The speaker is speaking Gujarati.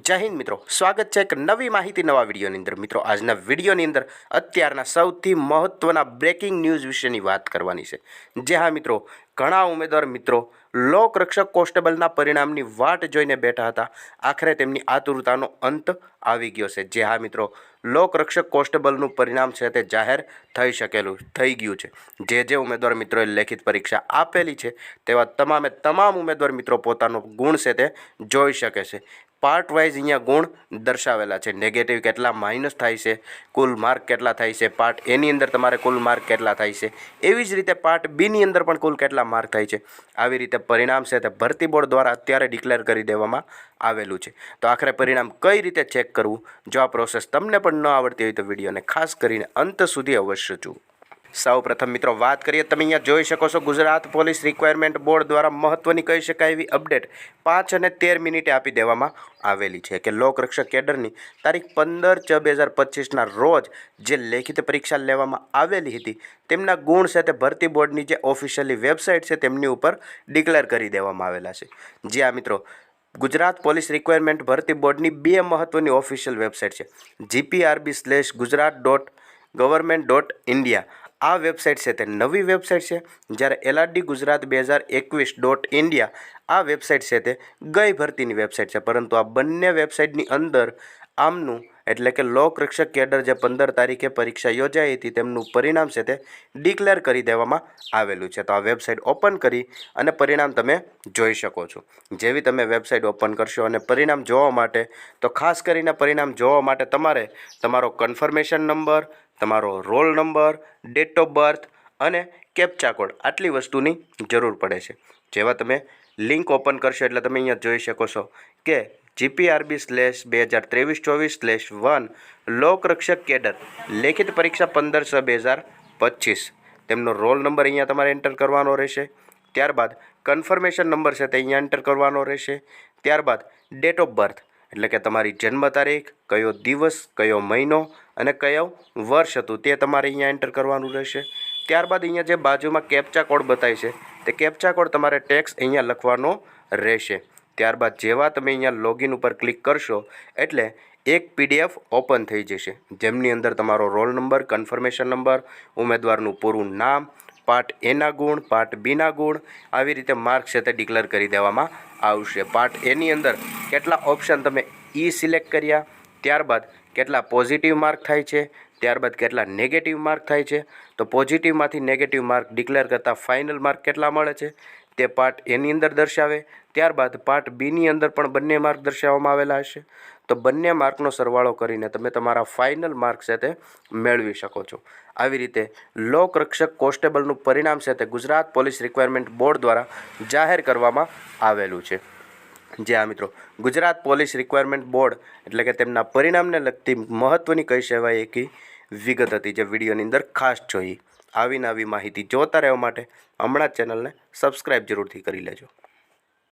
જય હિન્દ મિત્રો, સ્વાગત છે એક નવી માહિતી નવા વિડીયોની અંદર। મિત્રો આજના વિડીયોની અંદર અત્યારના સૌથી મહત્ત્વના બ્રેકિંગ ન્યૂઝ વિશેની વાત કરવાની છે। જે હા મિત્રો, ઘણા ઉમેદવાર મિત્રો લોકરક્ષક કોન્સ્ટેબલના પરિણામની વાટ જોઈને બેઠા હતા। આખરે તેમની આતુરતાનો અંત આવી ગયો છે। જે હા મિત્રો, લોકરક્ષક કોન્સ્ટેબલનું પરિણામ છે તે જાહેર થઈ ગયું છે। જે ઉમેદવાર મિત્રોએ લેખિત પરીક્ષા આપેલી છે તેવા તમામ ઉમેદવાર મિત્રો પોતાનો ગુણ છે તે જોઈ શકે છે। પાર્ટ વાઇઝ અહીંયા ગુણ દર્શાવેલા છે। નેગેટિવ કેટલા માઇનસ થાય છે, કુલ માર્ક કેટલા થાય છે, પાર્ટ એની અંદર તમારે કુલ માર્ક કેટલા થાય છે, એવી જ રીતે પાર્ટ બીની અંદર પણ કુલ કેટલા માર્ક થાય છે। આવી રીતે પરિણામ છે તે ભરતી બોર્ડ દ્વારા અત્યારે ડિક્લેર કરી દેવામાં આવેલું છે। તો આખરે પરિણામ કઈ રીતે ચેક કરવું, જો આ પ્રોસેસ તમને પણ ન આવડતી હોય તો વિડીયોને ખાસ કરીને અંત સુધી અવશ્ય જુઓ। સૌ પ્રથમ મિત્રો વાત કરીએ, તમે અહીંયા જોઈ શકો છો ગુજરાત પોલીસ રિક્વાયરમેન્ટ બોર્ડ દ્વારા મહત્ત્વની કહી શકાય એવી અપડેટ 5 અને 13 મિનિટે આપી દેવામાં આવેલી છે કે લોકરક્ષક કેડરની તારીખ 15/6/2025ના રોજ જે લેખિત પરીક્ષા લેવામાં આવેલી હતી તેમના ગુણ છે તે ભરતી બોર્ડની જે ઓફિશિયલી વેબસાઇટ છે તેમની ઉપર ડિક્લેર કરી દેવામાં આવેલા છે। જે આ મિત્રો ગુજરાત પોલીસ રિક્વાયરમેન્ટ ભરતી બોર્ડની બે મહત્ત્વની ઓફિશિયલ વેબસાઇટ છે, gprb/gujarat.government.india। આ વેબસાઇટ છે તે નવી વેબસાઇટ છે, જ્યારે LRD ગુજરાત 2021.india આ વેબસાઇટ છે તે ગઈ ભરતીની વેબસાઇટ છે। પરંતુ આ બંને વેબસાઇટની અંદર આમનું એટલે કે લોકરક્ષક કેડર જે 15 તારીખે પરીક્ષા યોજાઈ હતી તેમનું પરિણામ છે તે ડિક્લેર કરી દેવામાં આવેલું છે। તો આ વેબસાઇટ ઓપન કરી અને પરિણામ તમે જોઈ શકો છો। જેવી તમે વેબસાઇટ ઓપન કરશો અને પરિણામ જોવા માટે, તો ખાસ કરીને પરિણામ જોવા માટે તમારે તમારો કન્ફર્મેશન નંબર, તમારો roll number, date of birth અને કેપ્ચા કોડ આટલી વસ્તુની જરૂર પડે છે। જેવા તમે લિંક ઓપન કરશો એટલે તમે અહીંયા જોઈ શકો છો કે gprb/2023-24/1 લોકરક્ષક કેડર લેખિત પરીક્ષા 15/6/2025 તેમનો રોલ નંબર અહીંયા તમારે એન્ટર કરવાનો રહેશે। ત્યારબાદ કન્ફર્મેશન નંબર છે તે અહીંયા એન્ટર કરવાનો રહેશે। ત્યારબાદ ડેટ ઓફ બર્થ એટલે કે તમારી જન્મ તારીખ, કયો દિવસ, કયો મહિનો અને કયો વર્ષ હતું તે તમારે અહીંયા એન્ટર કરવાનું રહેશે। ત્યારબાદ અહીંયા જે બાજુમાં કેપ્ચા કોડ બતાવી છે તે કેપ્ચા કોડ તમારે ટેક્સ્ટ અહીંયા લખવાનો રહેશે। ત્યારબાદ જેવા તમે અહીંયા લોગિન ઉપર ક્લિક કરશો એટલે એક PDF ઓપન થઈ જશે, જેમની અંદર તમારો રોલ નંબર, કન્ફર્મેશન નંબર, ઉમેદવારનું પૂરું નામ, પાર્ટ એના ગુણ, પાર્ટ બીના ગુણ, આવી રીતે માર્ક છે તે ડિક્લેર કરી દેવામાં આવશે। પાર્ટ એની અંદર કેટલા ઓપ્શન તમે સિલેક્ટ કર્યા, ત્યારબાદ કેટલા પોઝિટિવ માર્ક થાય છે, ત્યારબાદ કેટલા નેગેટિવ માર્ક થાય છે, તો પોઝિટિવમાંથી નેગેટિવ માર્ક ડિક્લેર કરતાં ફાઇનલ માર્ક કેટલા મળે છે તે પાર્ટ એની અંદર દર્શાવે। ત્યારબાદ પાર્ટ બીની અંદર પણ બંને માર્ક દર્શાવવામાં આવેલા હશે। તો બંને માર્કનો સરવાળો કરીને તમે તમારા ફાઇનલ માર્ક છે તે મેળવી શકો છો। આવી રીતે લોકરક્ષક કોન્સ્ટેબલનું પરિણામ છે તે ગુજરાત પોલીસ રિક્વાયરમેન્ટ બોર્ડ દ્વારા જાહેર કરવામાં આવેલું છે। જે આ મિત્રો ગુજરાત પોલીસ રિક્વાયરમેન્ટ બોર્ડ એટલે કે તેમના પરિણામને લગતી મહત્ત્વની કહી શકાય એક વિગત હતી જે વિડીયોની અંદર ખાસ જોઈ। આવી નવી માહિતી જોતા રહેવા માટે હમણાં જ ચેનલને સબસ્ક્રાઈબ જરૂરથી કરી લેજો।